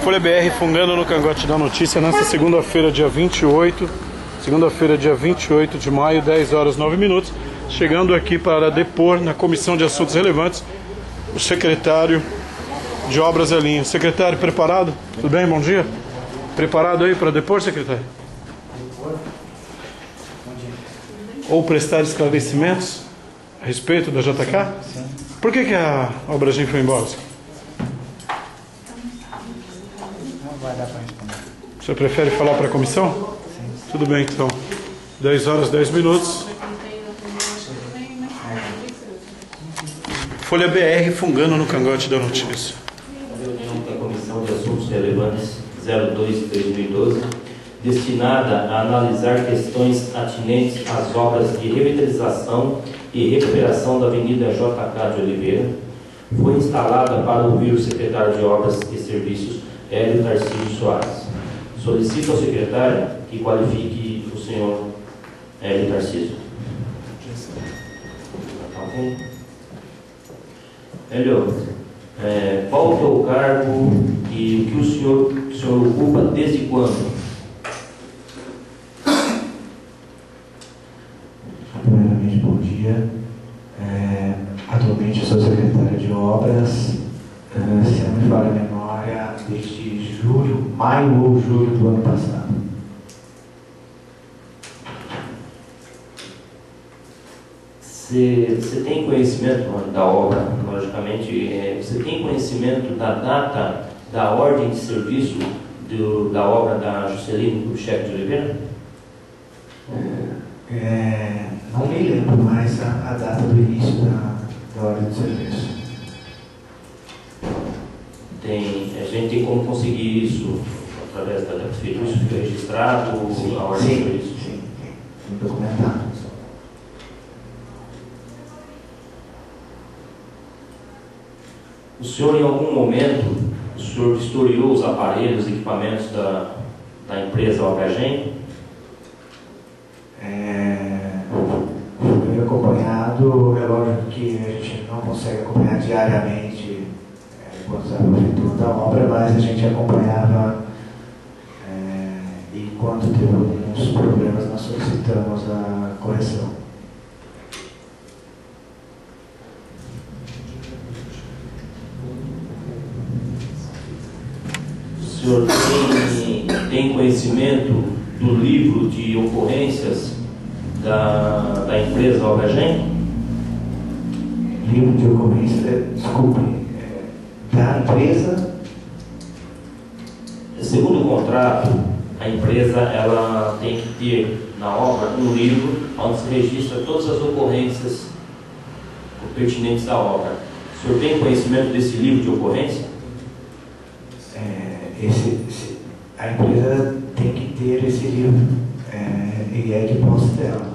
Folha BR fungando no cangote da notícia nesta segunda-feira, dia 28. Segunda-feira, dia 28 de maio, 10 horas 9 minutos. Chegando aqui para depor na Comissão de Assuntos Relevantes o secretário de Obras Elinho. Secretário, preparado? Tudo bem? Bom dia. Preparado aí para depor, secretário? Ou prestar esclarecimentos a respeito da JK? Sim. Por que a Obra Elinho foi embora? Não vai dar para responder. O senhor prefere falar para a comissão? Sim. Tudo bem, então. 10 horas 10 minutos. Folha BR fungando no cangote da notícia. Reunião da Comissão de Assuntos Relevantes 02/2012, destinada a analisar questões atinentes às obras de revitalização e recuperação da Avenida JK de Oliveira, foi instalada para ouvir o secretário de Obras e Serviços, Hélio Tarcísio Soares. Solicito ao secretário que qualifique o senhor Hélio Tarcísio. Hélio, qual o teu cargo e o que o senhor ocupa desde quando? Primeiramente, bom dia. Atualmente eu sou secretário de obras, se não me falha a memória, desde maio ou julho do ano passado. Você tem conhecimento da obra, logicamente, você tem conhecimento da data da ordem de serviço da obra da Juscelino Kubitschek de Oliveira? Não me lembro mais a data do início da ordem de serviço. A gente tem como conseguir isso através da prefeitura, isso foi registrado, a ordem de serviço? Sim, documentado. O senhor, em algum momento, o senhor vistoriou os aparelhos, equipamentos da empresa OBRAGEM? Foi acompanhado, é lógico que a gente não consegue acompanhar diariamente enquanto está no futuro da obra, mas a gente acompanhava e quando teve alguns problemas nós solicitamos a correção. O senhor tem conhecimento do livro de ocorrências da empresa OBRAGEM? Livro de ocorrência, desculpe, da empresa? Segundo o contrato, a empresa ela tem que ter na obra um livro onde se registra todas as ocorrências pertinentes da obra. O senhor tem conhecimento desse livro de ocorrência? A empresa tem que ter esse livro e é de posse dela.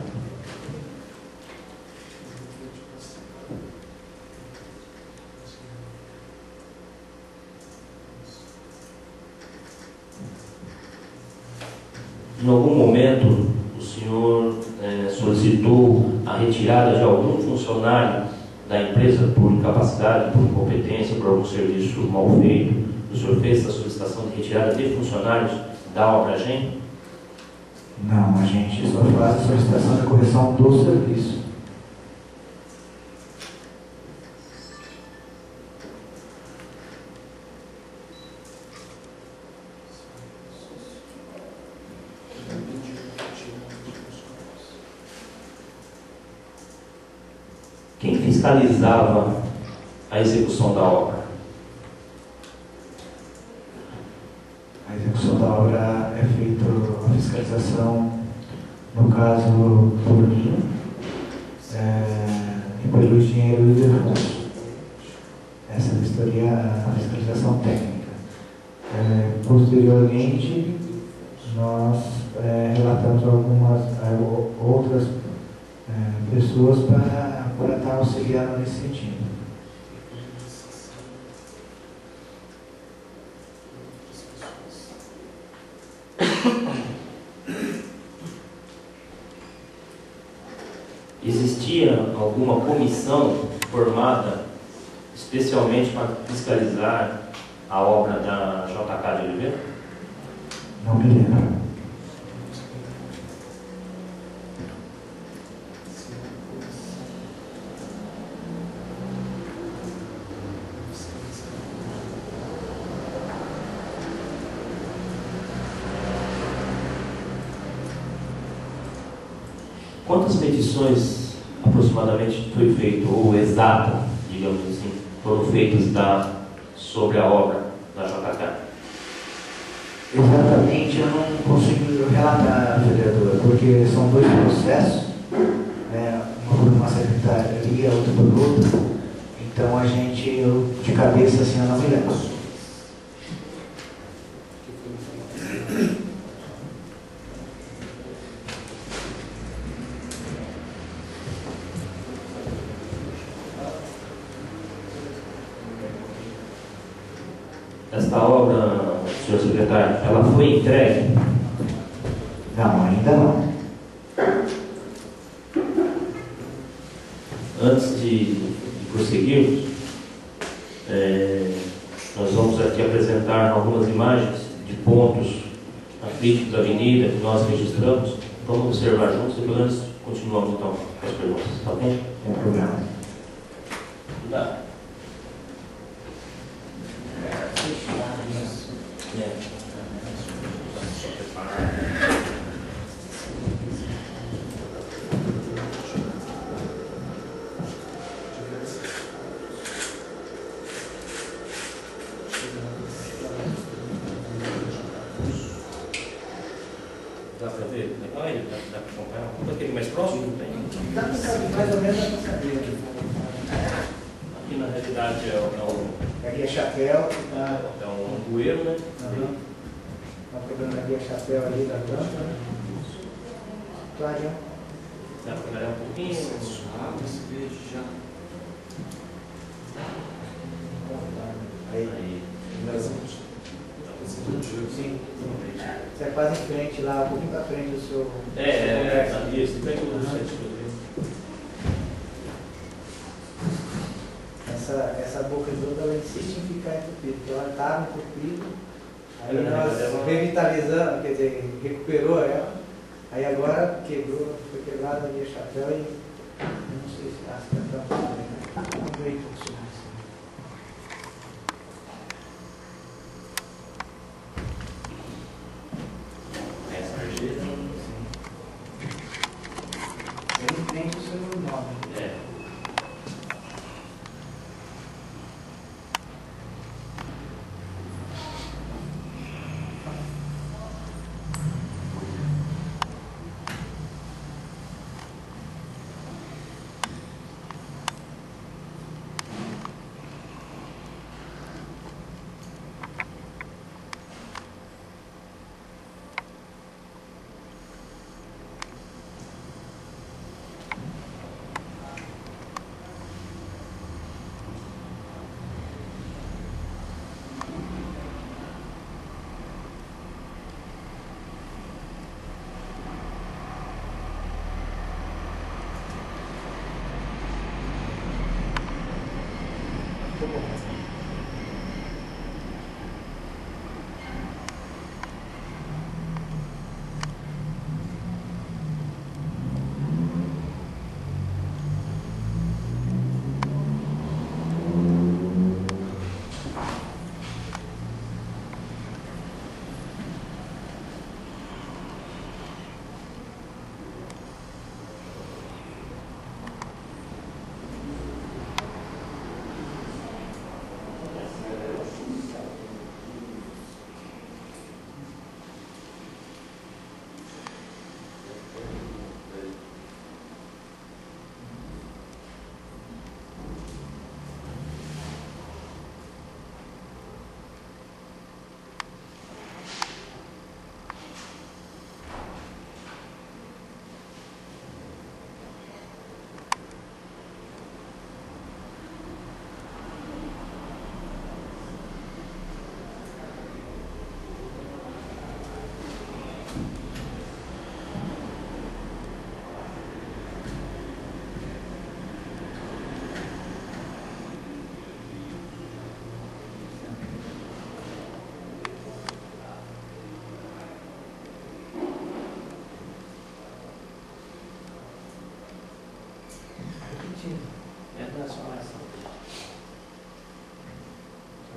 Em algum momento, o senhor solicitou a retirada de algum funcionário da empresa por incapacidade, por incompetência, por algum serviço mal feito? O senhor fez essa solicitação de retirada de funcionários da OBRAGEM? Não, a gente só faz a solicitação de correção do serviço. Quem fiscalizava a execução da obra? A execução da obra é feita a fiscalização, no caso, por mim e pelo engenheiro Ildefonso. Essa é a fiscalização técnica. Posteriormente, nós relatamos algumas outras pessoas para estar auxiliando nesse sentido. Existia alguma comissão formada especialmente para fiscalizar a obra da JK de Oliveira? Não me lembro. Quantas medições aproximadamente foi feito, ou exata, digamos assim, foram feitas sobre a obra da JK? Exatamente, eu não consigo relatar, vereadora, porque são dois processos, né, uma por uma secretaria, outra por outra, então a gente, eu, de cabeça assim, eu não me lembro. Esta obra, senhor secretário, ela foi entregue? Não, ainda não. Antes de prosseguirmos, nós vamos aqui apresentar algumas imagens de pontos aflitos da avenida que nós registramos. Vamos observar juntos, depois nós continuamos então com as perguntas, tá bem? Tem problema. Dá. Dá para ver? Legal ele? Dá para acompanhar? Um pouquinho mais próximo? Não tem? Dá para saber, mais ou menos dá para saber. Aqui na realidade Ali é chapéu, tá? é um bueiro, né? Tá pegando ali a chapéu ali da planta. Claro. Dá para trabalhar um pouquinho? Aí. Sim. Você é quase em frente lá, um pouquinho para frente do seu. Isso, pega o Essa boca toda ela insiste em ficar entupida, porque ela estava entupida. Aí nós revitalizamos, quer dizer, recuperou ela. Aí agora quebrou, foi quebrado ali o chapéu e não sei se as cantamos também, né? Vamos ver aí por cima. Essa argila. Bem em frente ao seu nome.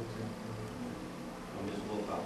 No mesmo local.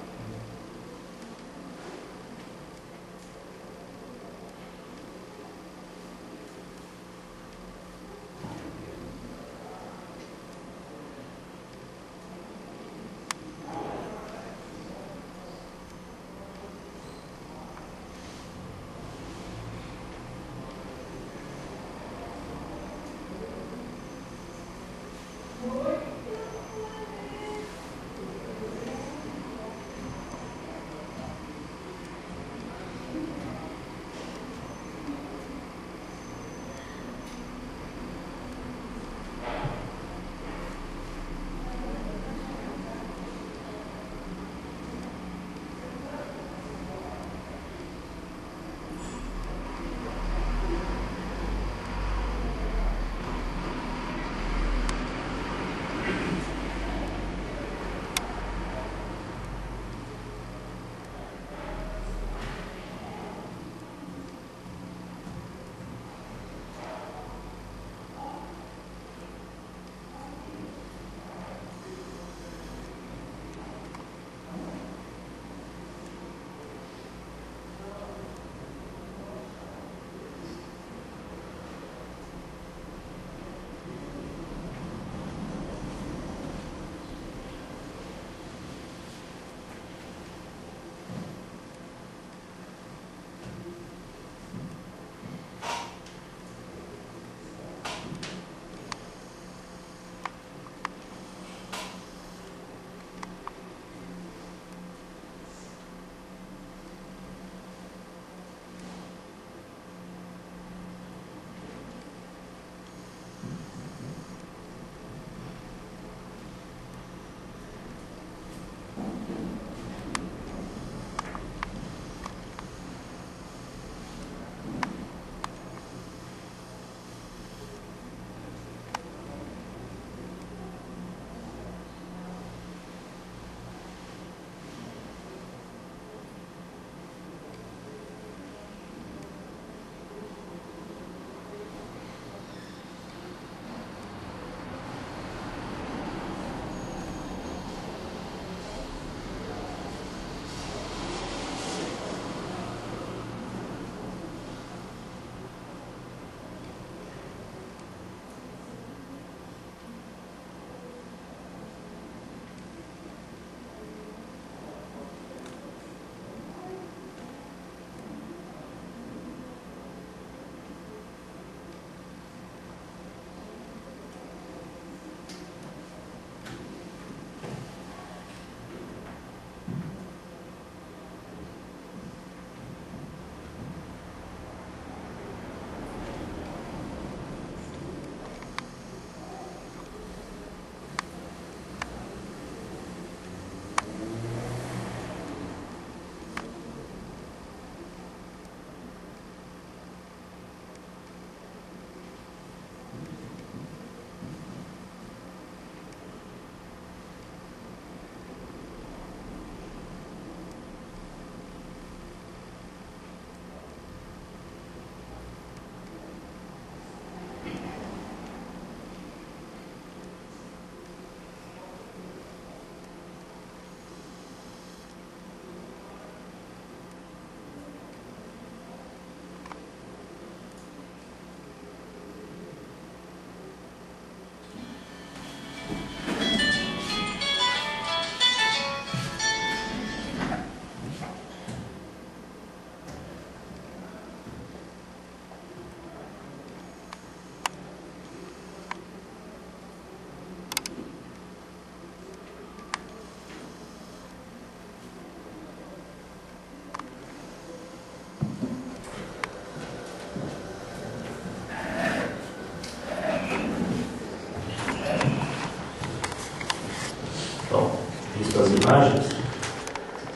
As imagens,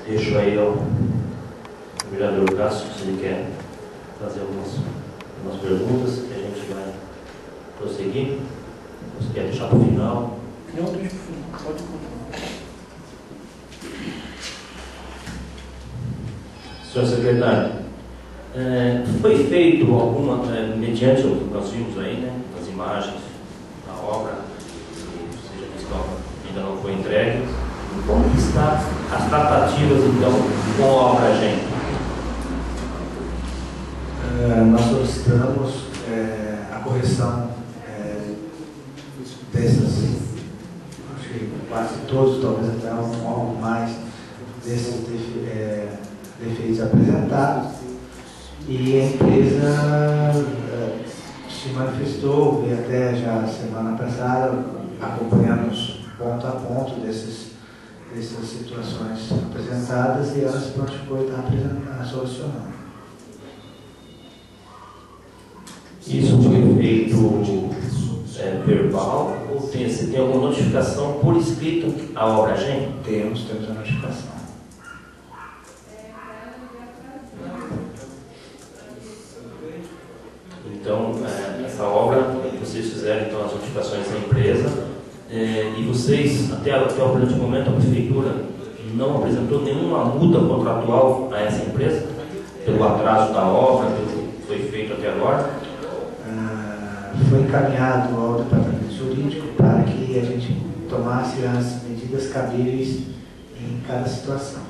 deixo aí ao vereador Cássio, se ele quer fazer algumas perguntas, que a gente vai prosseguir. Você quer deixar para o final? Não, deixa para o final, pode continuar. Senhor secretário, foi feito alguma, mediante o que nós vimos aí, né, as imagens da obra, que seja disse que ainda não foi entregue entregue. Como estão as tratativas, então, com a Obragem? Nós solicitamos a correção dessas, acho que quase todos, talvez até algo mais, desses defeitos apresentados. E a empresa se manifestou, e até já semana passada, acompanhamos ponto a ponto dessas situações apresentadas, e ela se prontificou e está solucionando. Isso foi feito verbal ou tem alguma notificação por escrito à Obragem? Temos a notificação. Então, essa obra, vocês fizeram então as notificações à empresa e vocês, até o presente momento, a Prefeitura não apresentou nenhuma multa contratual a essa empresa pelo atraso da obra, pelo que foi feito até agora? Foi encaminhado ao departamento jurídico para que a gente tomasse as medidas cabíveis em cada situação.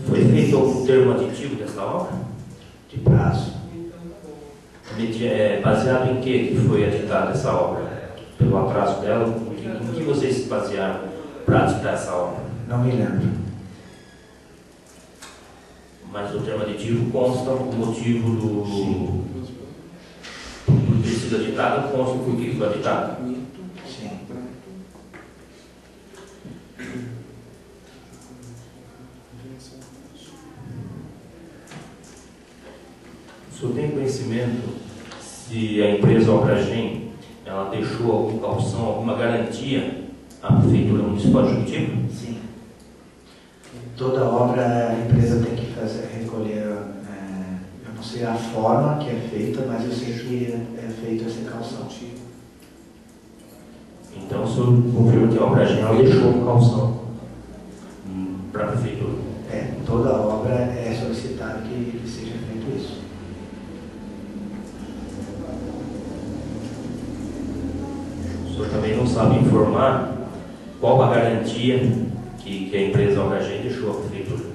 Foi feito algum termo aditivo dessa obra? De prazo. Baseado em que foi editada essa obra? Pelo atraso dela, em que vocês se basearam para editar essa obra? Não me lembro. Mas o termo aditivo consta o motivo do ter sido editado, consta o que foi editado? Sim. O senhor tem conhecimento se a empresa Obragem ela deixou alguma calção, alguma garantia à Prefeitura Municipal de Juritiba? Sim. Toda obra a empresa tem que recolher, eu não sei a forma que é feita, mas eu sei que é feita essa calção. Então o senhor confirma que a Obragem ela deixou uma calção para a Prefeitura? Toda obra é solicitado que seja feito isso. O senhor também não sabe informar qual a garantia que a empresa Obragem deixou à Prefeitura?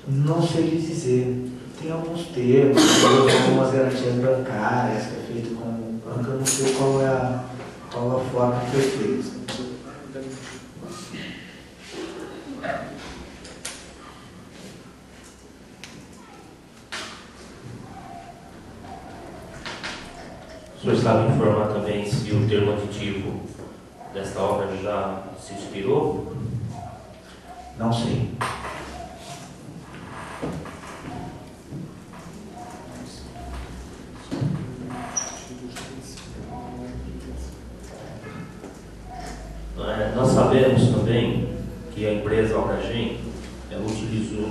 Não sei lhe dizer. Tem alguns termos, algumas garantias bancárias que é feito com banco, eu não sei qual a forma que foi feita. O senhor sabe informar também se o termo aditivo desta obra já se expirou? Não sei. Nós sabemos também que a empresa Obragem utilizou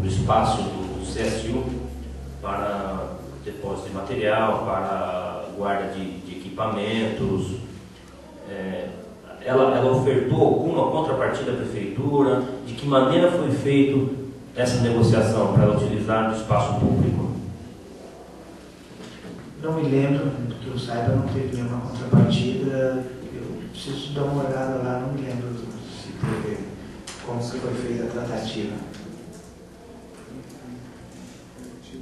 do espaço do CSU para depósito de material, para guarda de equipamentos. Ela ofertou alguma contrapartida à Prefeitura? De que maneira foi feita essa negociação para ela utilizar do espaço público? Não me lembro, que eu saiba, não teve nenhuma contrapartida. Eu preciso dar uma olhada lá, não me lembro se teve, como que foi feita a tratativa.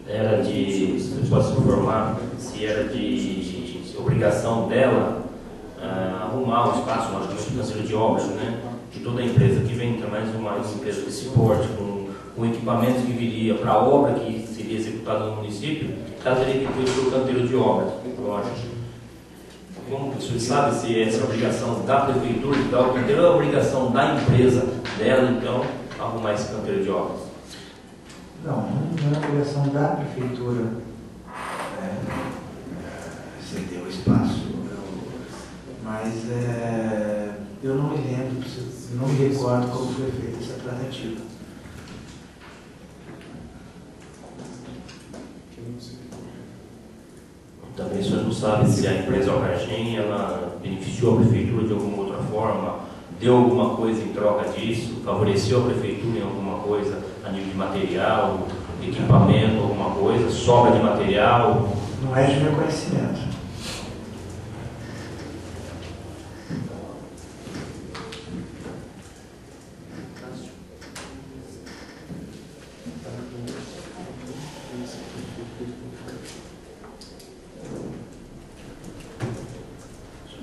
Era de, se eu posso informar, se era de obrigação dela arrumar o espaço, logicamente, financeiro de obras, né? De toda a empresa que vem, mais uma empresa desse porte, com equipamentos que viria para a obra que seria executada no município, ela teria que ter o seu canteiro de obras, lógico. Como o senhor sabe se essa é a obrigação da Prefeitura de dar o canteiro, ou é a obrigação da empresa dela, então, arrumar esse canteiro de obras? Não é obrigação da Prefeitura ceder o espaço, mas eu não me lembro, não me recordo como foi feita essa tratativa. Também o senhor não sabe se a empresa Obragem ela beneficiou a Prefeitura de alguma outra forma, deu alguma coisa em troca disso, favoreceu a Prefeitura em alguma coisa a nível de material, equipamento, alguma coisa, sobra de material? Não é de meu conhecimento.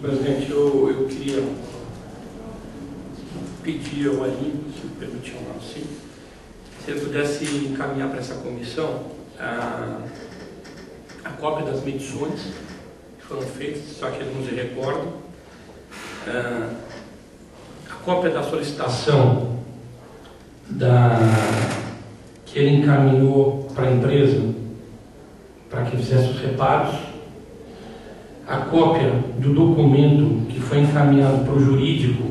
Presidente, eu queria pedir ao Aline, se me permitir assim, se ele pudesse encaminhar para essa comissão a cópia das medições que foram feitas, só que ele não se recorda, a cópia da solicitação que ele encaminhou para a empresa para que fizesse os reparos, a cópia do documento que foi encaminhado para o jurídico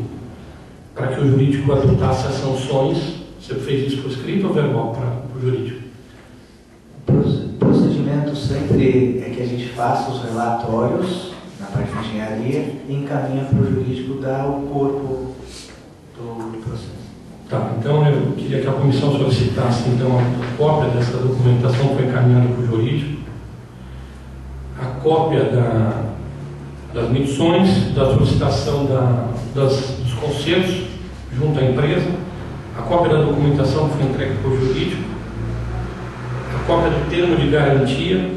para que o jurídico adotasse as sanções. Você fez isso por escrito ou verbal para o jurídico? O procedimento sempre é que a gente faça os relatórios na parte de engenharia e encaminha para o jurídico dar o corpo do processo. Tá, então eu queria que a comissão solicitasse então a cópia dessa documentação que foi encaminhada para o jurídico, a cópia das medições, da solicitação dos conselhos junto à empresa, a cópia da documentação que foi entregue para o jurídico, a cópia do termo de garantia.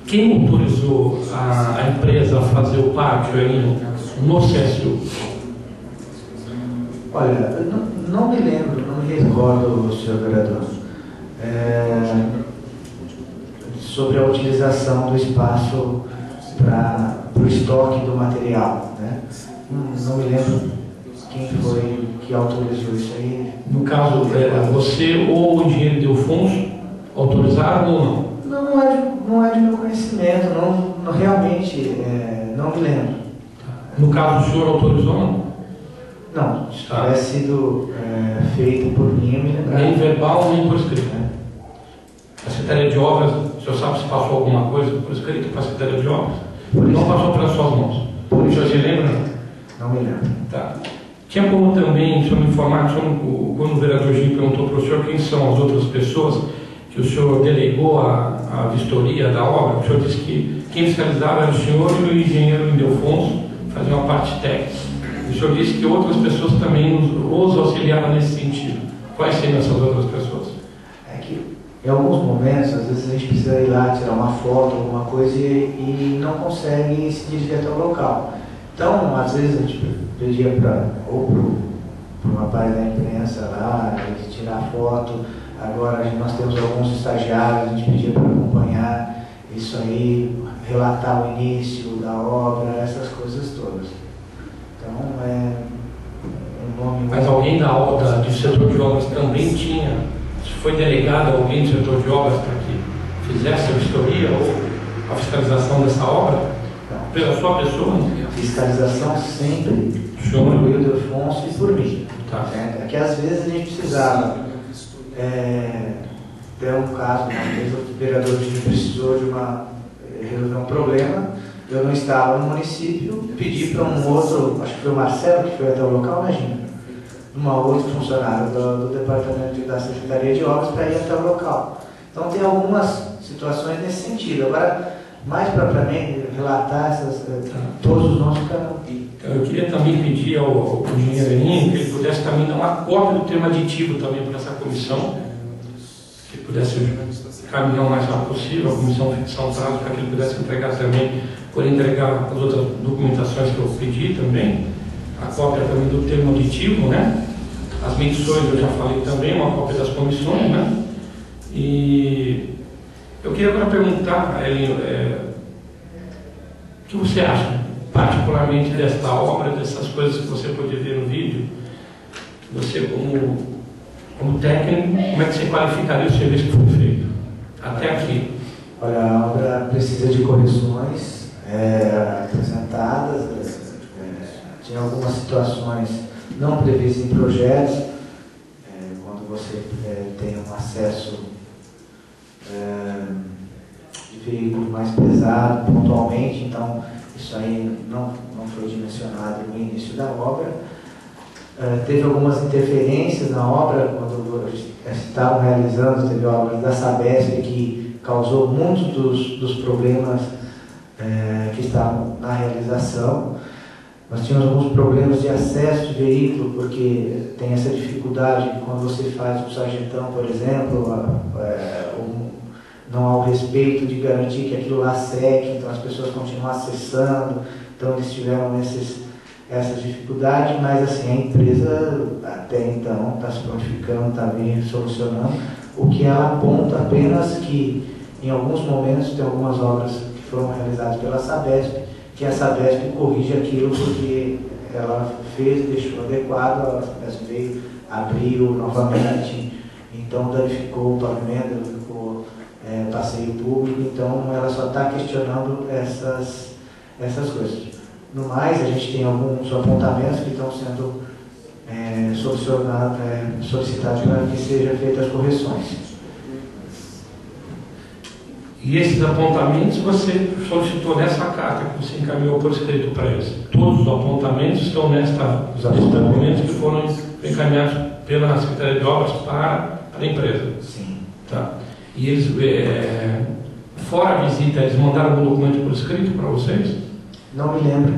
Quem autorizou a empresa a fazer o pátio aí no CSU? Olha, não me lembro, não me recordo, senhor vereador, sobre a utilização do espaço para o estoque do material, né? Não me lembro quem foi que autorizou isso aí. No caso, você ou o engenheiro Delfonso autorizaram ou não? Não é de meu conhecimento, realmente não me lembro. No caso, o senhor autorizou ou não? Não, se tivesse sido feito por mim, eu me lembro. Nem verbal, nem por escrito, né? A Secretaria de Obras, o senhor sabe se passou alguma coisa por escrito para a Secretaria de Obras? Não passou pelas suas mãos. O senhor se lembra? Não me lembro. Tá. Tinha como também, o senhor me informar, quando o vereador Gil perguntou para o senhor quem são as outras pessoas que o senhor delegou a vistoria da obra, o senhor disse que quem fiscalizava era o senhor e o engenheiro Ildefonso, fazia uma parte técnica. O senhor disse que outras pessoas também os auxiliaram nesse sentido. Quais seriam essas outras pessoas? É que em alguns momentos, às vezes a gente precisa ir lá tirar uma foto, alguma coisa e não consegue se dirigir até o local. Então, às vezes a gente pedia para um rapaz da imprensa lá, ele tirar a foto. Agora nós temos alguns estagiários, a gente pedia para acompanhar isso aí, relatar o início da obra, essas coisas todas. Então, um nome... Mas alguém do setor de obras também tinha, foi delegado alguém do setor de obras para que fizesse a vistoria ou a fiscalização dessa obra? Não. Pela sua pessoa? Fiscalização sempre Senhor por Ildefonso e por mim. Tá. É que às vezes a gente precisava ter um caso, uma vez o vereador precisou resolver um problema, eu não estava no município, pedi para um outro, acho que foi o Marcelo que foi até o local, imagina, uma outra funcionária do departamento da Secretaria de Obras para ir até o local. Então tem algumas situações nesse sentido. Agora, mais propriamente, relatar todos os nossos canais. Eu queria também pedir ao engenheiro Eninho que ele pudesse também dar uma cópia do termo aditivo também para essa comissão, que pudesse caminhar o mais rápido possível, a comissão fixar um prazo para que ele pudesse entregar também, por entregar as outras documentações que eu pedi também, a cópia também do termo aditivo, né? As medições eu já falei também, uma cópia das comissões, né? E eu queria agora perguntar a ele, o que você acha, particularmente desta obra, dessas coisas que você pode ver no vídeo? Você, como técnico, como é que você qualificaria o serviço que foi feito até aqui? Olha, a obra precisa de correções apresentadas, tinha algumas situações não previstas em projetos, quando você tem um acesso de veículo mais pesado pontualmente, então isso aí não foi dimensionado no início da obra. Teve algumas interferências na obra, quando estavam realizando, teve obras da Sabesp que causou muitos dos problemas que estavam na realização. Nós tínhamos alguns problemas de acesso de veículo, porque tem essa dificuldade quando você faz o sargentão, por exemplo, não há o respeito de garantir que aquilo lá seque, então as pessoas continuam acessando, então eles tiveram essas dificuldades, mas assim, a empresa até então está se prontificando, está bem solucionando, o que ela aponta apenas que em alguns momentos tem algumas obras que foram realizadas pela Sabesp, que a Sabesp corrige aquilo porque ela fez, deixou adequado, a Sabesp veio, abriu novamente, então danificou o pavimento, danificou passeio público, então ela só está questionando essas coisas. No mais, a gente tem alguns apontamentos que estão sendo solicitados para que sejam feitas as correções. E esses apontamentos você solicitou nessa carta que você encaminhou por escrito para eles? Todos os apontamentos estão nesses documentos que foram encaminhados pela Secretaria de Obras para a empresa? Sim. Tá. E eles, fora a visita, eles mandaram algum documento por escrito para vocês? Não me lembro.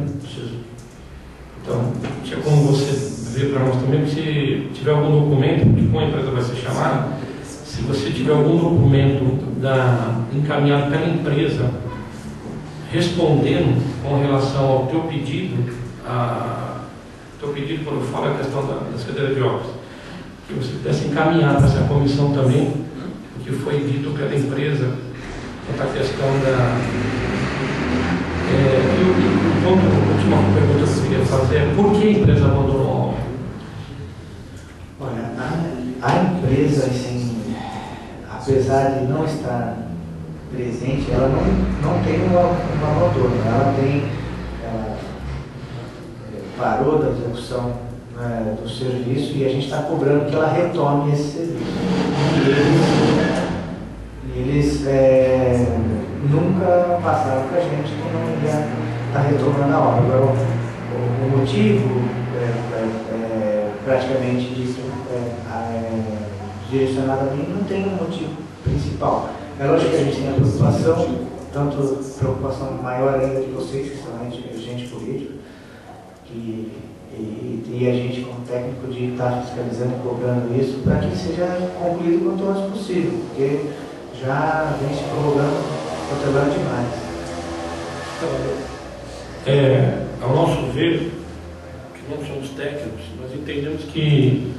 Então, tinha como você ver para nós também, se tiver algum documento, porque como a empresa vai ser chamada, se você tiver algum documento encaminhado pela empresa respondendo com relação ao teu pedido, quando eu falo a questão da Secretaria de Obras, que você pudesse encaminhar para essa comissão também, o que foi dito pela empresa, quanto à questão a última pergunta que eu queria fazer é por que a empresa abandonou a obra? Olha, a empresa, assim, apesar de não estar presente, ela não tem um abandono, ela parou da execução do serviço e a gente está cobrando que ela retome esse serviço. E eles nunca passaram para a gente que não ia estar retomando a obra. Agora, o motivo praticamente disso direcionado a mim não tem um motivo principal. É lógico que a gente tem a preocupação, tanto preocupação maior ainda de vocês, que são agente político, e a gente como técnico de estar fiscalizando e cobrando isso para que seja concluído o quanto antes possível, porque já vem se prorrogando, protelando demais. Ao nosso ver, que não somos técnicos, nós entendemos que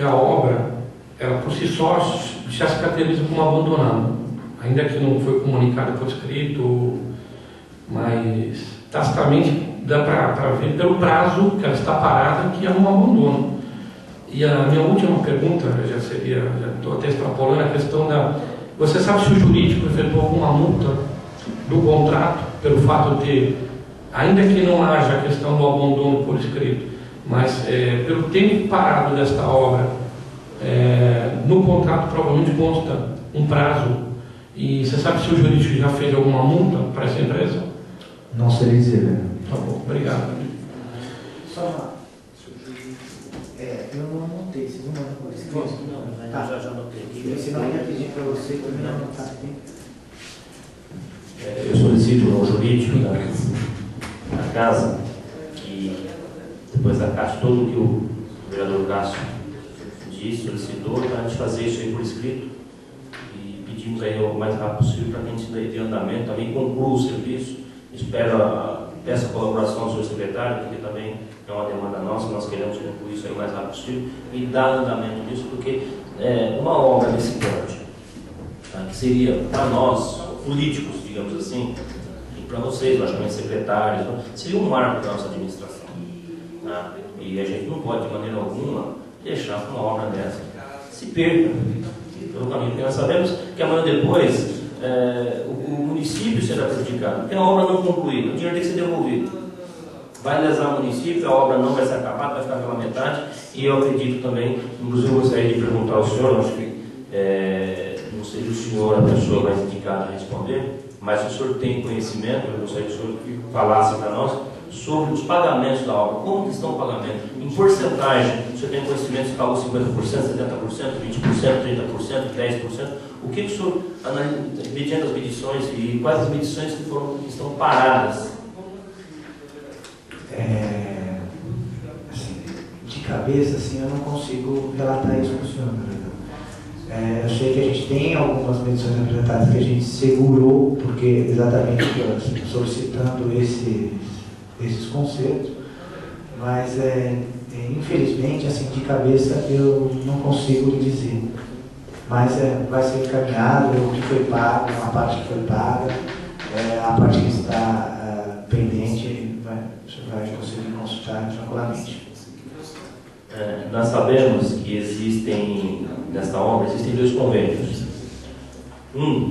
a obra, ela por si só já se caracteriza como abandonada, ainda que não foi comunicado por escrito, mas tacitamente dá para ver pelo prazo que ela está parada que é um abandono. E a minha última pergunta já estou até extrapolando a questão você sabe se o jurídico efetuou alguma multa do contrato pelo fato de, ainda que não haja a questão do abandono por escrito, mas pelo tempo parado desta obra, no contrato provavelmente consta um prazo, e você sabe se o jurídico já fez alguma multa para essa empresa? Não sei dizer, né? Tá bom, obrigado. Só uma. Eu não anotei, vocês não mandam por escrito? Não, Tá. já anotei aqui. E senão eu ia pedir para você também anotar aqui. Eu solicito ao jurídico da casa que, depois da Caixa, todo o que o vereador Cássio disse, solicitou, para a gente fazer isso aí por escrito e pedimos aí o mais rápido possível para que a gente dê andamento, também conclua o serviço. Peço a colaboração do senhor secretário, porque também é uma demanda nossa, nós queremos concluir isso aí o mais rápido possível e dar andamento nisso, porque uma obra desse porte, tá, que seria para nós, políticos, digamos assim, e para vocês, logicamente secretários, seria um marco da nossa administração. Tá? E a gente não pode, de maneira alguma, deixar que uma obra dessa se perca pelo caminho, porque nós sabemos que amanhã depois o município será prejudicado, porque a obra não concluída, o dinheiro tem que ser devolvido. Vai lesar o município, a obra não vai ser acabada, vai ficar pela metade, e eu acredito também, inclusive eu gostaria de perguntar ao senhor, acho que não sei se o senhor, a pessoa mais indicada a responder, mas se o senhor tem conhecimento, eu gostaria que o senhor falasse para nós sobre os pagamentos da obra, como que estão os pagamentos, em porcentagem, o senhor tem conhecimento se pagou 50%, 70%, 20%, 30%, 10%, o que o senhor analisa, mediante as medições e quais as medições que estão paradas? Assim, de cabeça, assim, eu não consigo relatar isso para o senhor, Eu sei que a gente tem algumas medições apresentadas que a gente segurou, porque exatamente solicitando esses concertos, mas infelizmente, assim, de cabeça eu não consigo lhe dizer. Mas vai ser encaminhado, o que foi pago, a parte que foi paga, a parte que está pendente, você vai conseguir consultar tranquilamente. Nós sabemos que existem, nesta obra, existem 2 convênios. Eu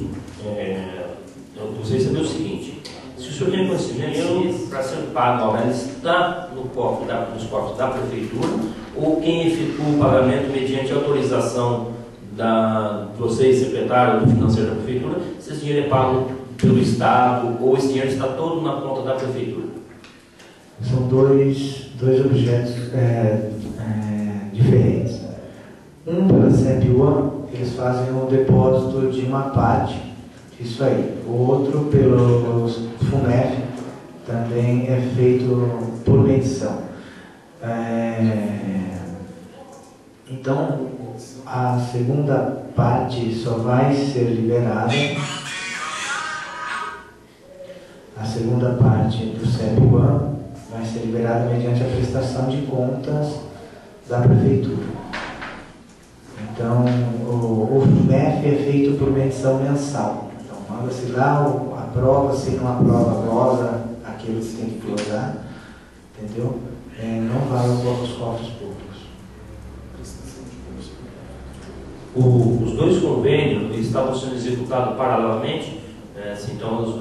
gostaria de saber o seguinte: se o senhor tem conhecimento, para ser pago a obra, ela está nos cofres da Prefeitura, ou quem efetua o pagamento mediante autorização de vocês, secretário do financeiro da Prefeitura, se esse dinheiro é pago pelo Estado, ou esse dinheiro está todo na conta da Prefeitura? São dois objetos diferentes. Pela CEP One, eles fazem um depósito de uma parte, isso aí. O outro, pelo FUNEF, também é feito por medição. Então, a segunda parte só vai ser liberada. A segunda parte do CEP One vai ser liberada mediante a prestação de contas da Prefeitura. Então, o FUNEF é feito por medição mensal. Então, manda-se lá, aprova, se não aprova, glosa aquilo que tem que glosar, entendeu? Não vai aos cofres públicos. Os 2 convênios estavam sendo executados paralelamente. Então, os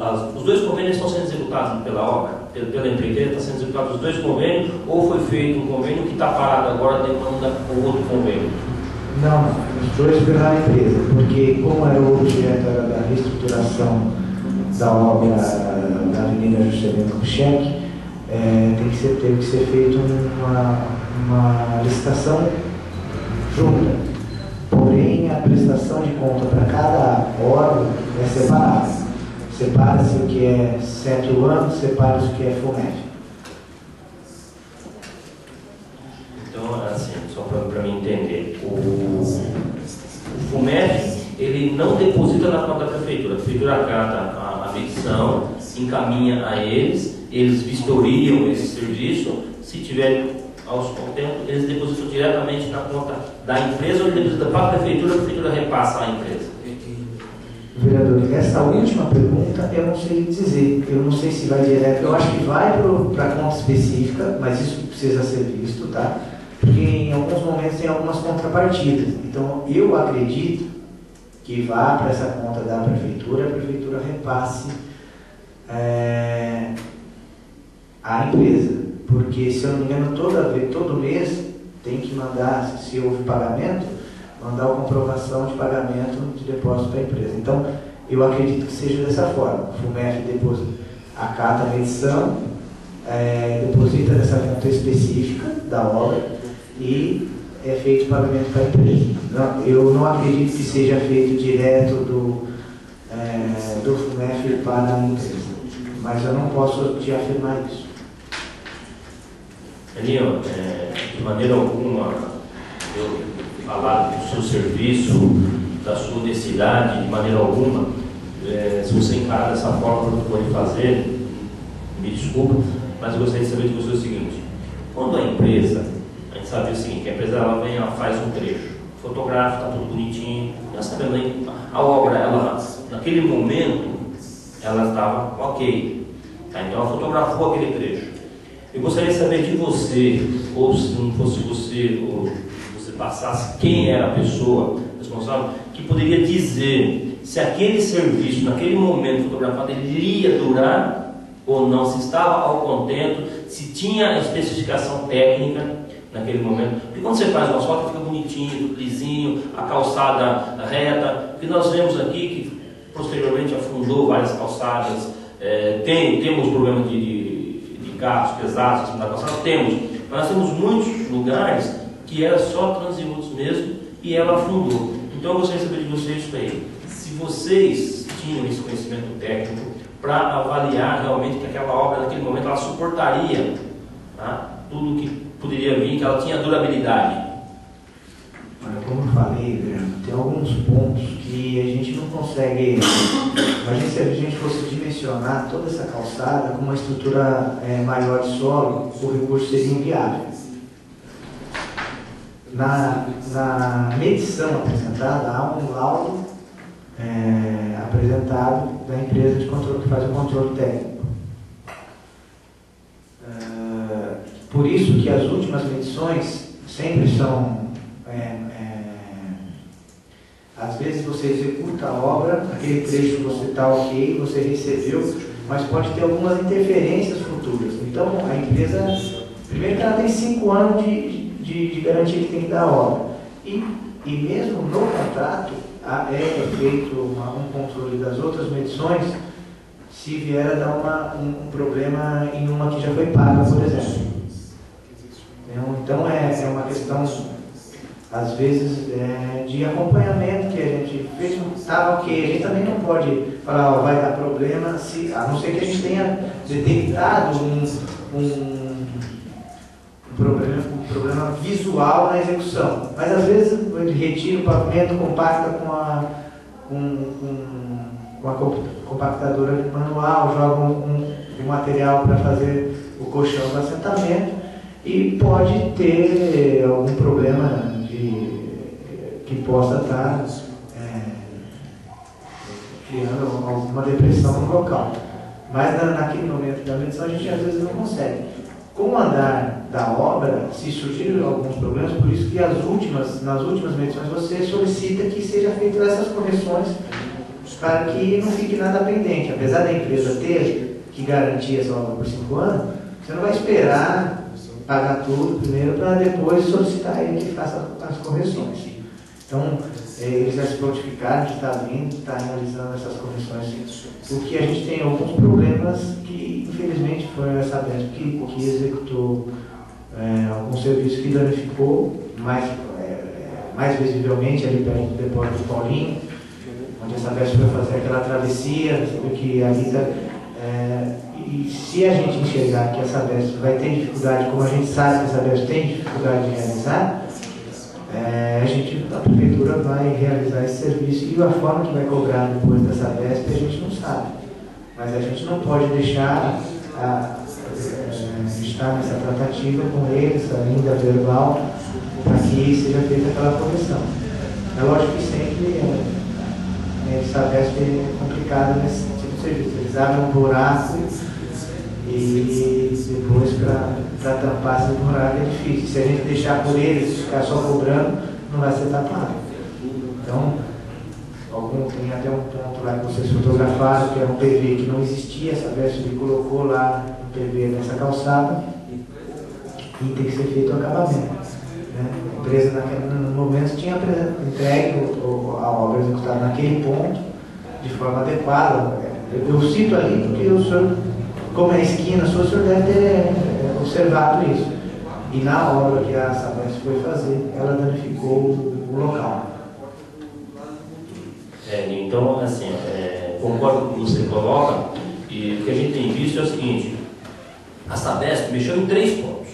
2 convênios estão sendo executados pela obra, pela empreiteira, está sendo executado os 2 convênios, ou foi feito um convênio que está parado agora demanda o outro convênio? Não, os 2 pela empresa, porque como era o objeto da reestruturação da obra da Avenida Juscelino Kubitschek, teve que ser feito uma licitação junta. Porém, a prestação de conta para cada órgão é separada. Separa-se o que é CEP One, separa-se o que é FUNEF. Então, assim, só para mim entender, o FUNEF, ele não deposita na conta da Prefeitura. A Prefeitura acata a medição, encaminha a eles vistoriam esse serviço, se tiver ao tempo, eles depositam diretamente na conta da empresa ou depositam para a Prefeitura repassa à empresa. Vereador, essa última pergunta eu não sei dizer. Eu não sei se vai direto. Eu acho que vai para a conta específica, mas isso precisa ser visto, tá? Porque em alguns momentos tem algumas contrapartidas. Então, eu acredito que vá para essa conta da Prefeitura, a Prefeitura repasse a empresa. Porque, se eu não me engano, todo mês tem que mandar, se houve pagamento, mandar a comprovação de pagamento de depósito para a empresa. Então, eu acredito que seja dessa forma. O FUNEF acata a medição, deposita nessa conta específica da obra e é feito o pagamento para a empresa. Não, eu não acredito que seja feito direto do FUNEF para a empresa, mas eu não posso te afirmar isso. Aninho, de maneira alguma, eu falar do seu serviço, da sua honestidade, de maneira alguma, se você encarar dessa forma que eu vou fazer, me desculpa, mas eu gostaria de saber de você o seguinte: quando a empresa, a gente sabe o seguinte, a empresa ela vem, ela faz um trecho, fotografa, está tudo bonitinho, nós sabemos a obra, ela, naquele momento, ela estava ok, tá? Então ela fotografou aquele trecho. Eu gostaria de saber de você, ou se não fosse você, ou você passasse, quem era a pessoa responsável que poderia dizer se aquele serviço, naquele momento fotografado, ele ia durar ou não, se estava ao contento, se tinha a especificação técnica naquele momento. Porque quando você faz uma foto, fica bonitinho, tudo lisinho, a calçada reta, porque nós vemos aqui que posteriormente afundou várias calçadas, temos problemas de carros pesados na calçada, mas nós temos muitos lugares que era só transeuntes mesmo e ela afundou. Então eu gostaria de saber de vocês isso aí, se vocês tinham esse conhecimento técnico para avaliar realmente que aquela obra naquele momento ela suportaria, tá, tudo que poderia vir, que ela tinha durabilidade. Olha, como eu falei, Adriano, tem alguns pontos que a gente não consegue. Imagina se a gente fosse dimensionar toda essa calçada com uma estrutura maior de solo, o recurso seria inviável. Na medição apresentada, há um laudo apresentado da empresa de controle que faz o controle técnico. Por isso que as últimas medições sempre são... às vezes você executa a obra, aquele trecho você está ok, você recebeu, mas pode ter algumas interferências futuras. Então, a empresa, primeiro que ela tem 5 anos de garantia que tem que dar a obra. E mesmo no contrato, é feito um controle das outras medições se vier a dar um problema em uma que já foi paga, por exemplo. Então, é uma questão, às vezes, de acompanhamento que a gente fez, está ok. A gente também não pode falar, vai dar problema, a não ser que a gente tenha detectado um problema visual na execução. Mas, às vezes, ele retira o pavimento, compacta com a compactadora manual, joga um material para fazer o colchão do assentamento e pode ter algum problema que possa estar criando alguma depressão no local. Mas naquele momento da medição a gente às vezes não consegue. Com o andar da obra, se surgirem alguns problemas, por isso que nas últimas medições você solicita que seja feitas essas correções para que não fique nada pendente. Apesar da empresa ter que garantir essa obra por 5 anos, você não vai esperar pagar tudo primeiro para depois solicitar ele que faça as correções. Então, eles já se prontificaram de estar vindo, estar realizando essas correções, porque a gente tem alguns problemas que, infelizmente, foi a Sabesp que executou algum serviço que danificou mais visivelmente ali perto do depósito do Paulinho, onde a Sabesp vai fazer aquela travessia, sabe que ali está... E se a gente enxergar que a Sabesp vai ter dificuldade, como a gente sabe que a Sabesp tem dificuldade de realizar, a prefeitura vai realizar esse serviço e a forma que vai cobrar depois da Sabesp a gente não sabe. Mas a gente não pode deixar estar nessa tratativa com eles, ainda verbal, para que seja feita aquela correção. É lógico que sempre a Sabesp é complicada nesse tipo de serviço. Eles abrem um buraco e depois para tampar esse buraco é difícil. Se a gente deixar por eles, ficar só cobrando, não vai ser tapado. Então, tem até um ponto lá que vocês fotografaram, que é um PV que não existia, a Sabesp colocou lá um PV nessa calçada e tem que ser feito o acabamento. Né? A empresa, no momento, tinha entregue a obra executada naquele ponto de forma adequada. Eu cito ali porque o senhor, como é esquina, o senhor deve ter observado isso. E na obra que a Sabesp foi fazer, ela danificou o local. Então, assim, concordo com o que você coloca, e o que a gente tem visto é o seguinte: a Sabesp mexeu em 3 pontos,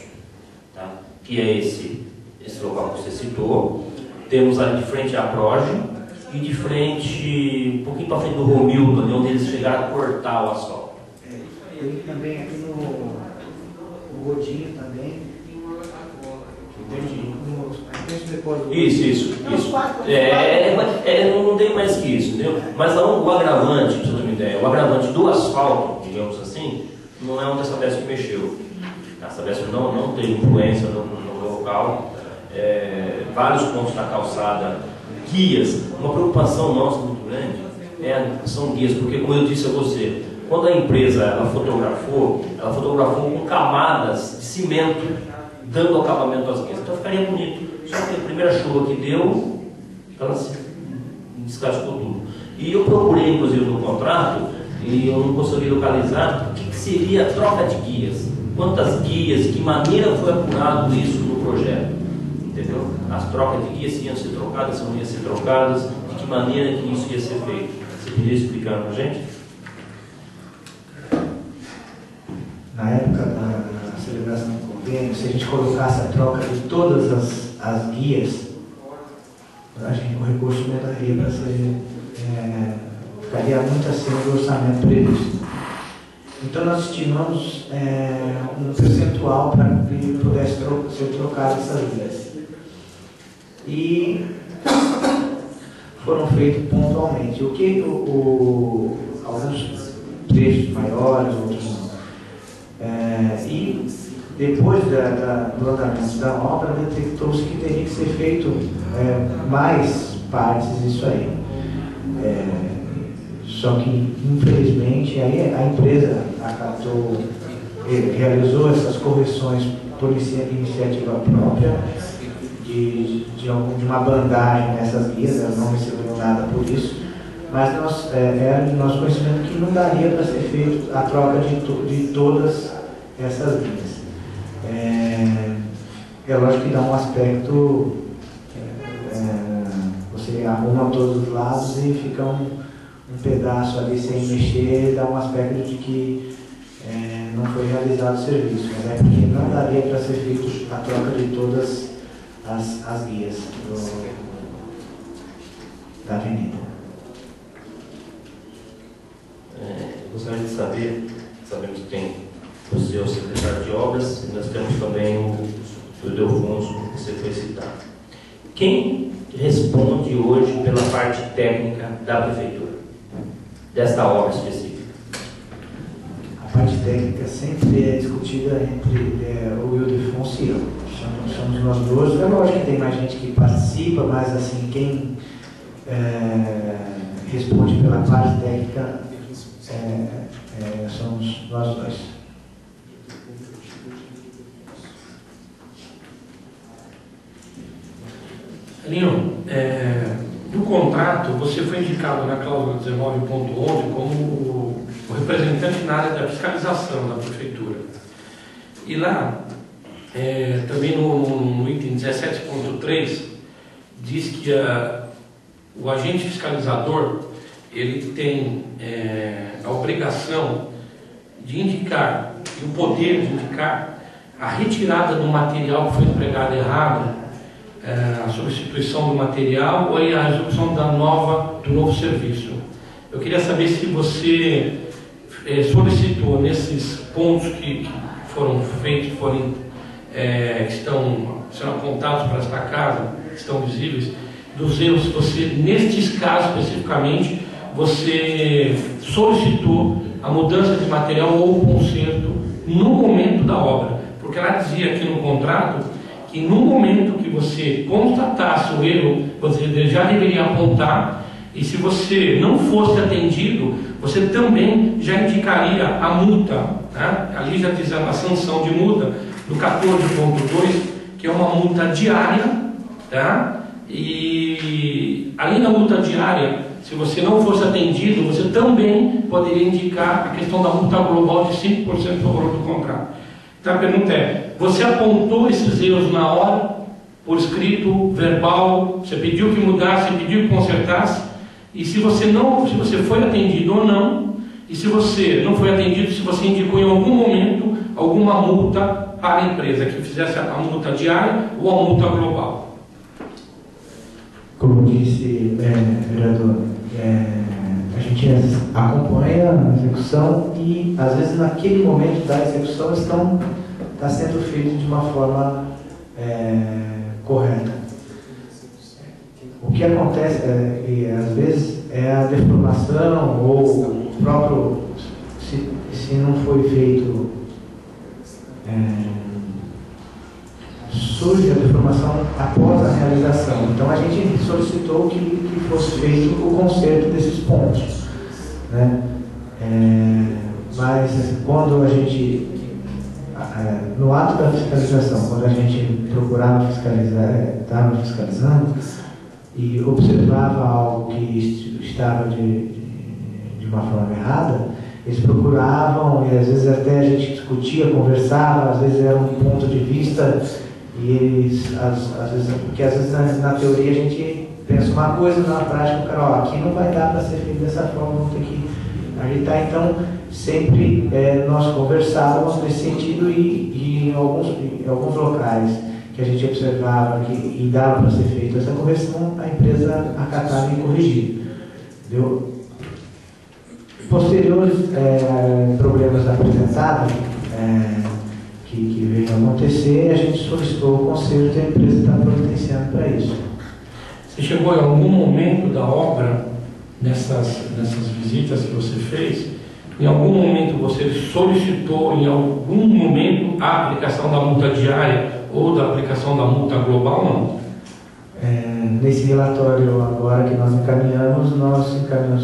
tá? Que é esse local que você citou. Temos ali de frente à Proge e de frente, um pouquinho para frente do Romildo, ali onde eles chegaram a cortar o asfalto. Tem também aqui no Godinho também. Isso. Não tem mais que isso, entendeu? Mas o agravante, para você ter uma ideia, o agravante do asfalto, digamos assim, não é onde a Sabesp mexeu. A Sabesp não tem influência no local. Vários pontos da calçada, guias. Uma preocupação nossa muito grande são guias, porque, como eu disse a você, quando a empresa ela fotografou com camadas de cimento, dando acabamento às guias. Então ficaria bonito. Só que a primeira chuva que deu, ela se descascou tudo. E eu procurei, inclusive, no contrato, e eu não consegui localizar o que seria a troca de guias. Quantas guias, de que maneira foi apurado isso no projeto. Entendeu? As trocas de guias, se iam ser trocadas, se não iam ser trocadas, de que maneira que isso ia ser feito. Você poderia explicar para a gente? Na época da celebração do convênio, se a gente colocasse a troca de todas as guias, o recurso não daria para ser, ficaria muito acima do orçamento previsto. Então nós estimamos um percentual para que pudesse ser trocado essas vias. E foram feitos pontualmente. O que alguns trechos maiores, outros não. E depois do andamento da obra, detectou-se que teria que ser feito mais partes disso aí. Só que, infelizmente, aí a empresa realizou essas correções por iniciativa própria, de uma bandagem nessas guias, elas não receberam nada por isso, mas era de nosso conhecimento que não daria para ser feito a troca de todas essas guias. É lógico que dá um aspecto, você arruma todos os lados e fica um pedaço ali sem mexer, dá um aspecto de que não foi realizado o serviço, mas é porque não daria para ser feito a troca de todas as guias da avenida. Gostaria de saber, sabemos que tem o seu secretário de obras, e nós temos também o Delfonso, que você foi citar. Quem responde hoje pela parte técnica da prefeitura, desta obra específica? A parte técnica sempre é discutida entre o Ildefonso e eu. Somos nós dois. É lógico que tem mais gente que participa, mas assim, quem responde pela parte técnica somos nós dois. Alinho, no contrato, você foi indicado na cláusula 19.11 como o representante na área da fiscalização da prefeitura. E lá, também no item 17.3, diz que o agente fiscalizador ele tem a obrigação de indicar, e o poder de indicar, a retirada do material que foi empregado errado, a substituição do material ou a execução do novo serviço. Eu queria saber se você solicitou nesses pontos que foram feitos, que estão sendo apontados para esta casa, que estão visíveis, dos erros, você, nestes casos especificamente, você solicitou a mudança de material ou o conserto no momento da obra, porque ela dizia aqui no contrato que no momento que você constatasse o erro, você já deveria apontar, e se você não fosse atendido, você também já indicaria a multa, né? Ali já diz a sanção de multa do 14.2, que é uma multa diária, tá? E além da multa diária, se você não fosse atendido, você também poderia indicar a questão da multa global de 5% do valor do contrato. Então a pergunta é, você apontou esses erros na hora, por escrito, verbal, você pediu que mudasse, pediu que consertasse, e se você foi atendido ou não, e se você não foi atendido, se você indicou em algum momento alguma multa para a empresa, que fizesse a multa diária ou a multa global. Como disse, vereador, a gente acompanha a execução e, às vezes, naquele momento da execução está sendo feito de uma forma correta. O que acontece, às vezes, é a deformação ou o próprio, se não foi feito, surge a deformação após a realização. Então a gente solicitou que fosse feito o conserto desses pontos, né? Mas quando a gente, no ato da fiscalização, quando a gente procurava fiscalizar, estava fiscalizando e observava algo que estava de uma forma errada, eles procuravam, e às vezes até a gente discutia, conversava, às vezes era um ponto de vista, e eles, porque às vezes na teoria a gente pensa uma coisa, na prática o cara, aqui não vai dar para ser feito dessa forma, vamos ter que ajeitar. Então, sempre nós conversávamos nesse sentido e em alguns locais que a gente observava e dava para ser feita essa correção, a empresa acatava e corrigia. Entendeu? Posteriores problemas apresentados que veio a acontecer, a gente solicitou o conselho e a empresa está providenciando para isso. Você chegou em algum momento da obra, nessas visitas que você fez, em algum momento você solicitou, em algum momento, a aplicação da multa diária ou da aplicação da multa global, não? Nesse relatório agora que nós encaminhamos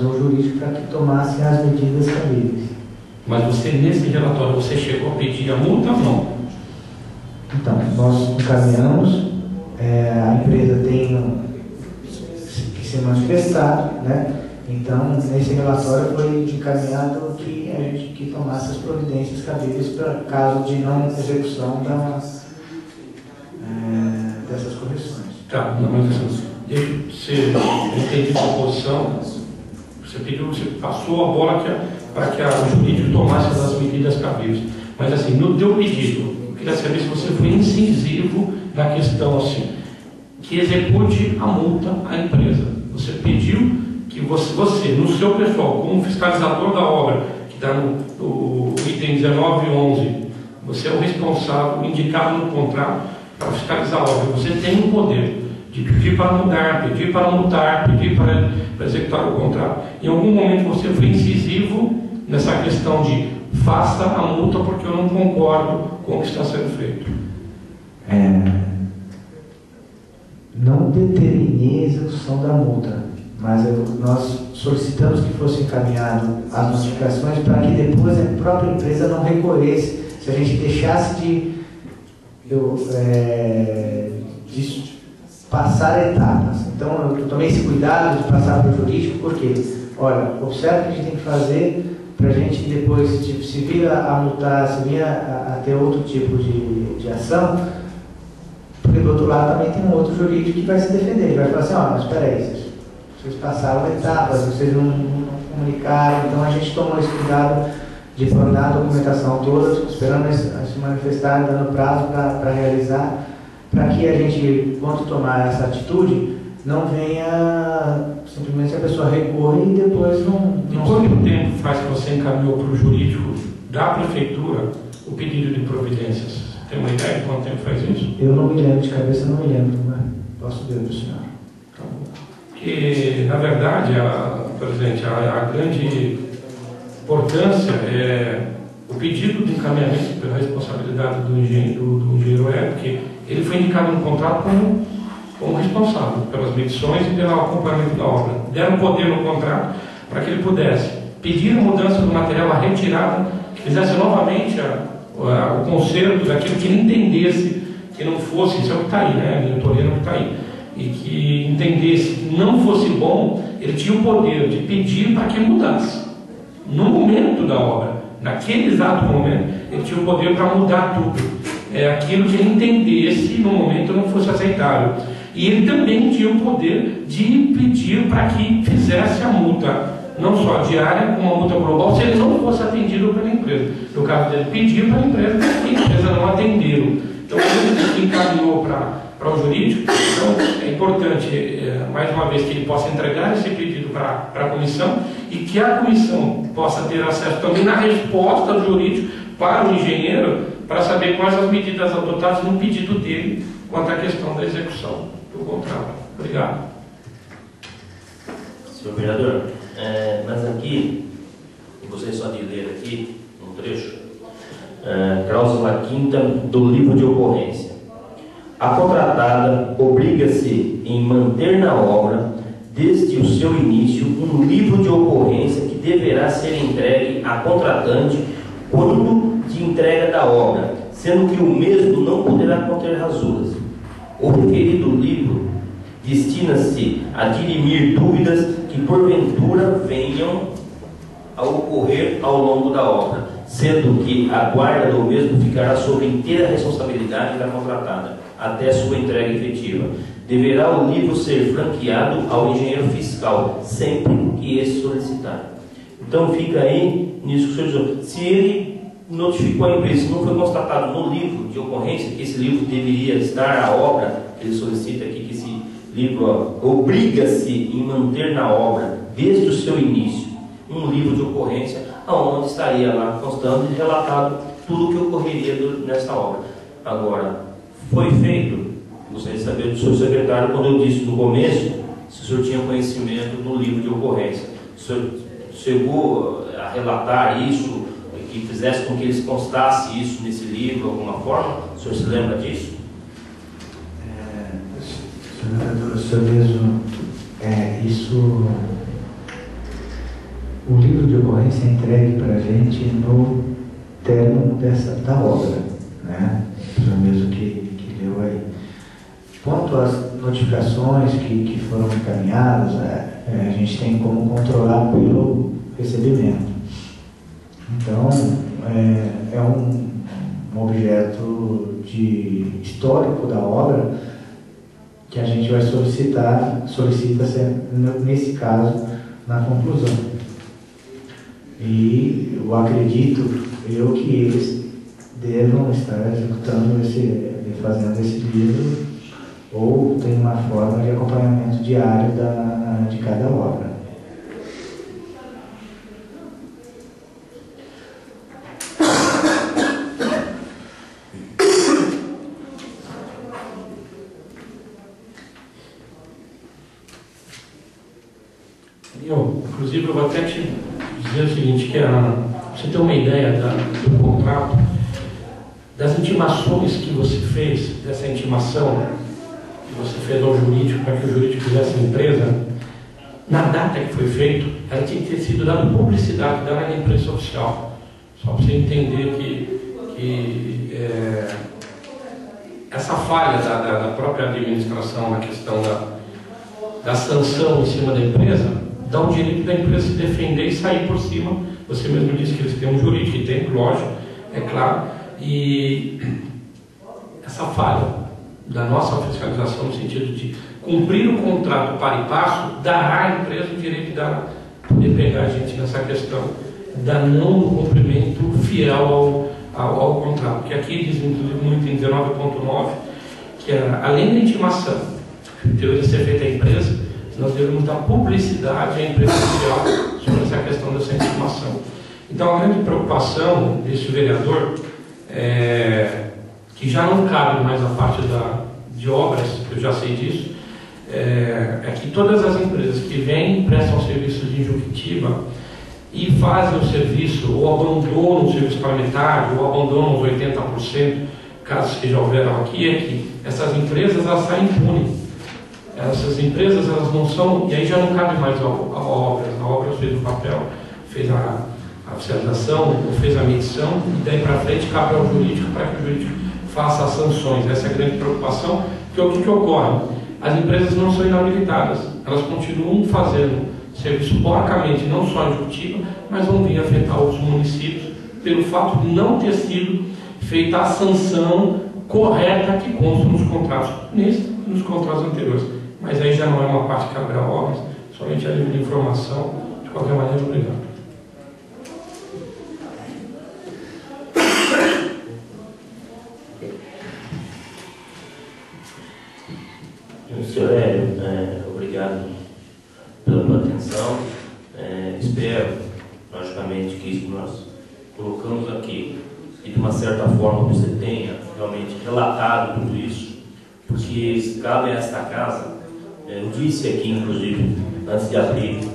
ao jurídico para que tomasse as medidas cabíveis. Mas você, nesse relatório, você chegou a pedir a multa ou não? Então, nós encaminhamos, a empresa tem que se manifestar, né? Então, nesse relatório foi encaminhado que a gente tomasse as providências cabíveis para caso de não execução dessas correções. Tá, não, mas assim, eu entendi sua posição, você passou a bola para que o jurídico tomasse as medidas cabíveis. Mas assim, no teu pedido, eu queria saber se você foi incisivo na questão assim, que execute a multa à empresa. Você pediu que você no seu pessoal, como fiscalizador da obra, que está no item 1911, você é o responsável, indicado no contrato, para fiscalizar a obra. Você tem o poder de pedir para mudar, pedir para multar, pedir para executar o contrato. Em algum momento você foi incisivo nessa questão de faça a multa porque eu não concordo com o que está sendo feito. Não determinei a execução da multa, mas nós solicitamos que fosse encaminhado as notificações para que depois a própria empresa não recorresse. Se a gente deixasse de passar etapas. Então, eu tomei esse cuidado de passar para o jurídico, porque, olha, observe o que a gente tem que fazer para a gente depois, se vir a multar, se vir a ter outro tipo de ação, porque do outro lado também tem um outro jurídico que vai se defender. Ele vai falar assim, mas espera aí, vocês passaram etapas, vocês não comunicaram, então a gente tomou esse cuidado de formar a documentação toda, esperando se manifestar, dando prazo para realizar, para que a gente, quando tomar essa atitude, não venha simplesmente a pessoa recorrer e depois não... E quanto tempo faz que você encaminhou para o jurídico da prefeitura o pedido de providências? Tem uma ideia de quanto tempo faz isso? Eu não me lembro, de cabeça não me lembro, mas posso ver do senhor. Porque, na verdade, presidente, a grande importância é o pedido de encaminhamento pela responsabilidade do engenheiro porque ele foi indicado no contrato como responsável pelas medições e pelo acompanhamento da obra. Deram poder no contrato para que ele pudesse pedir a mudança do material, a retirada, que fizesse novamente o conserto daquilo que ele entendesse que não fosse, isso é o que está aí, né? A diretoria que está aí, e que entendesse que não fosse bom, ele tinha o poder de pedir para que mudasse. No momento da obra, naquele exato momento, ele tinha o poder para mudar tudo. Aquilo que ele entendesse no momento não fosse aceitável. E ele também tinha o poder de pedir para que fizesse a multa, não só diária, como a multa global, se ele não fosse atendido pela empresa. No caso dele, pedir para a empresa e a empresa não atendeu. Então, ele encaminhou para o jurídico. Então, é importante, mais uma vez, que ele possa entregar esse pedido para a comissão e que a comissão possa ter acesso também na resposta do jurídico para o engenheiro, para saber quais as medidas adotadas no pedido dele quanto à questão da execução do contrato. Obrigado. Senhor vereador, mas aqui, eu gostaria só de ler aqui um trecho, cláusula 5ª do livro de ocorrência. A contratada obriga-se em manter na obra, desde o seu início, um livro de ocorrência que deverá ser entregue à contratante quando de entrega da obra, sendo que o mesmo não poderá conter rasuras. O referido livro destina-se a dirimir dúvidas que porventura venham a ocorrer ao longo da obra, sendo que a guarda do mesmo ficará sob inteira responsabilidade da contratada, até sua entrega efetiva. Deverá o livro ser franqueado ao engenheiro fiscal, sempre que esse solicitar. Então fica aí nisso que o senhor disse. Se ele notificou a empresa, se não foi constatado no livro de ocorrência que esse livro deveria estar, a obra, ele solicita aqui que esse livro obriga-se em manter na obra, desde o seu início, um livro de ocorrência, onde estaria lá constando e relatado tudo o que ocorreria nessa obra. Agora, foi feito, gostaria de saber do seu secretário, quando eu disse no começo, se o senhor tinha conhecimento do livro de ocorrência. O senhor chegou a relatar isso, que fizesse com que eles constasse isso nesse livro de alguma forma? O senhor se lembra disso? Senhor mesmo, isso, o livro de ocorrência é entregue para a gente no término da obra, né? O senhor mesmo que leu aí. Quanto às notificações que foram encaminhadas, a gente tem como controlar pelo recebimento. Então, é um objeto histórico da obra que a gente vai solicita nesse caso, na conclusão. E eu acredito que eles devam estar executando fazendo esse livro, ou tem uma forma de acompanhamento diário de cada obra. Inclusive, eu vou até te dizer o seguinte, que você ter uma ideia do contrato, das intimações que você fez, dessa intimação que você fez ao jurídico, para que o jurídico fizesse a empresa, na data que foi feito, ela tinha que ter sido dada publicidade dela na imprensa oficial. Só para você entender que essa falha da própria administração na questão da sanção em cima da empresa, dá o direito da empresa se defender e sair por cima. Você mesmo disse que eles têm um jurídico, e tem, lógico, é claro, e essa falha da nossa fiscalização no sentido de cumprir o contrato para e passo, dará à empresa o direito de poder pegar a gente nessa questão da não cumprimento fiel ao contrato, que aqui diz inclusive muito em 19.9 que além da intimação que deveria ser feita à empresa, nós devemos dar publicidade à empresa oficial sobre essa questão dessa intimação. Então, a grande preocupação desse vereador, que já não cabe mais a parte de obras, eu já sei disso, é que todas as empresas que vêm, prestam serviços de injunctiva e fazem o serviço, ou abandonam o serviço para metade, ou abandonam os 80%, casos que já houveram aqui, é que essas empresas elas saem impunes. Essas empresas elas não são, e aí já não cabe mais a obra fez o papel, fez a oficialização, ou fez a medição, e daí para frente cabe ao jurídico para que o jurídico faça as sanções. Essa é a grande preocupação, porque o que ocorre? As empresas não são inabilitadas, elas continuam fazendo serviço porcamente, não só em Juctiba, mas vão vir afetar outros municípios, pelo fato de não ter sido feita a sanção correta que consta nos contratos, nesse e nos contratos anteriores. Mas aí já não é uma parte que cabe a obras, somente a nível de informação. De qualquer maneira, obrigado. Senhor Hélio, obrigado pela tua atenção. Espero, logicamente, que isso que nós colocamos aqui, e de uma certa forma você tenha realmente relatado tudo isso, porque cabe a esta casa. Eu disse aqui, inclusive, antes de abrir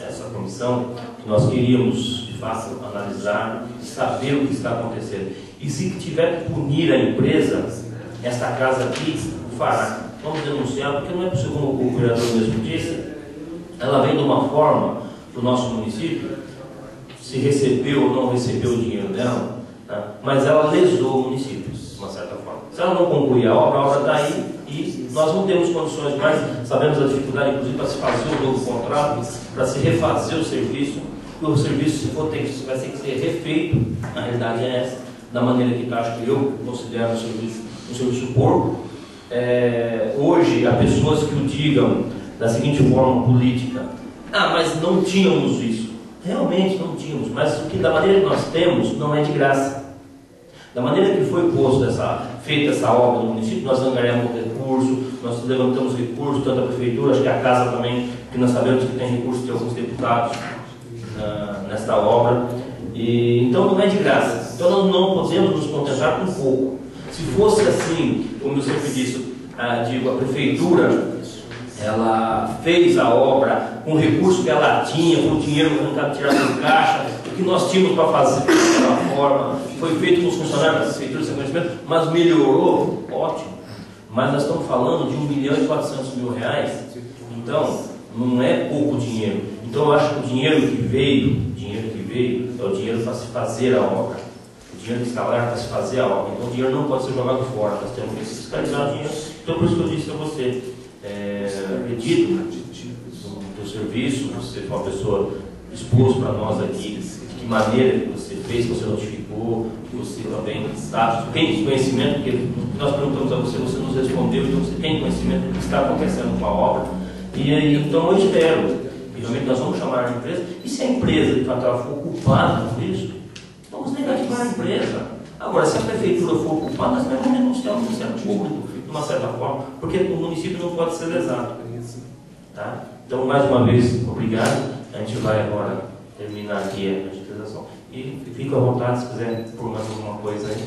essa comissão, que nós queríamos, de fato, analisar e saber o que está acontecendo. E se tiver que punir a empresa, esta casa aqui o fará. Vamos denunciar, porque não é possível, como o vereador mesmo disse, ela vem de uma forma do nosso município, se recebeu ou não recebeu o dinheiro dela, tá? Mas ela lesou o município, de uma certa forma. Se ela não concluir a obra está aí e nós não temos condições mais, sabemos a dificuldade, inclusive, para se fazer um novo contrato, para se refazer o serviço, e o serviço, se for, vai ter que ser refeito, na realidade é essa, da maneira que está, acho que eu considero um serviço porco. Hoje, há pessoas que o digam da seguinte forma política: mas não tínhamos isso. Realmente não tínhamos, mas o que da maneira que nós temos não é de graça. Da maneira que foi feita essa obra no município, nós angariamos recurso, nós levantamos recursos, tanto a prefeitura, acho que a casa também, que nós sabemos que tem recurso de alguns deputados nesta obra. Então não é de graça. Então nós não podemos nos contentar com pouco. Se fosse assim, como eu sempre disse, a prefeitura, ela fez a obra com o recurso que ela tinha, com o dinheiro tirado do caixa, o que nós tínhamos para fazer daquela forma, foi feito com os funcionários da prefeitura sem conhecimento, mas melhorou, ótimo. Mas nós estamos falando de R$1.400.000, então não é pouco dinheiro. Então eu acho que o dinheiro que veio é o dinheiro para se fazer a obra. O dinheiro que está lá para se fazer a obra. Então o dinheiro não pode ser jogado fora, nós temos que fiscalizar o dinheiro. Então por isso que eu disse a você, acredito no teu serviço, você foi uma pessoa exposta para nós aqui, de que maneira que você fez, que você notificou, que você também tem conhecimento, porque nós perguntamos a você, você nos respondeu, então você tem conhecimento do que está acontecendo com a obra. Então eu espero, e realmente nós vamos chamar a empresa, e se a empresa de fato for ocupada por isso, vamos negativar a empresa. Agora, se a prefeitura for ocupada, nós também vamos denunciar o Ministério Público, de uma certa forma, porque o município não pode ser lesado. Tá? Então, mais uma vez, obrigado. A gente vai agora terminar aqui a digitalização. E fica à vontade se quiser por mais alguma coisa aí.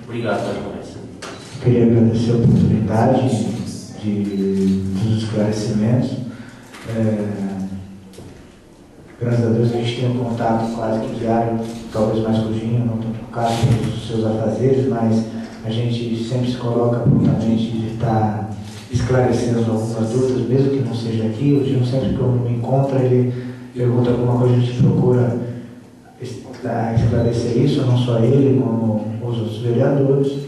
Obrigado mais uma vez. Eu queria agradecer a oportunidade dos esclarecimentos. Graças a Deus a gente tem um contato quase que diário, talvez mais curtinho, não tanto por causa dos seus afazeres, mas a gente sempre se coloca prontamente de estar esclarecendo algumas dúvidas, mesmo que não seja aqui. O Gil, sempre que eu me encontro, ele pergunta alguma coisa, a gente procura esclarecer isso, não só ele, como os outros vereadores.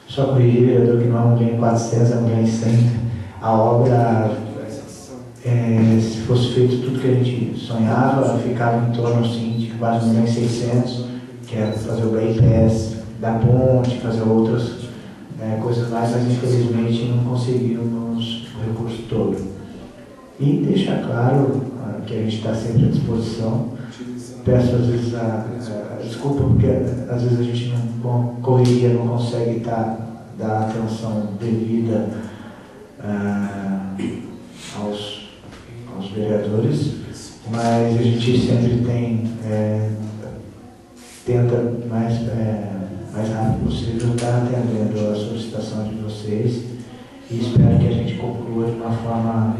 Só corrigir, vereador, que não é uma mulher em 400, é uma mulher em 100. A obra, se fosse feito tudo que a gente sonhava, ficava em torno assim, de quase 1.600.000, que era fazer o bypass da ponte, fazer outras coisas mais, mas infelizmente não conseguimos o recurso todo. E deixar claro que a gente está sempre à disposição. Peço às vezes desculpa, porque às vezes a gente não correria, não consegue dar atenção devida aos vereadores, mas a gente sempre tenta mais rápido possível estar atendendo a solicitação de vocês, e espero que a gente conclua de uma forma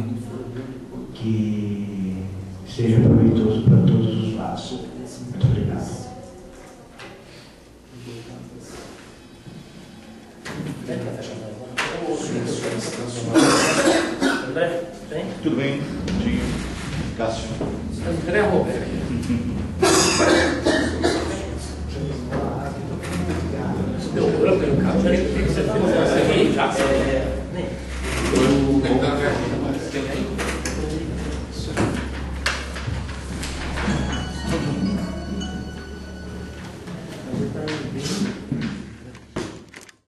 que seja proveitoso para todos os lados. Muito obrigado. André, tem? Tudo bem, Dinho, Cássio. André Roberto. Deu pelo carro, já tem que ser aqui, já.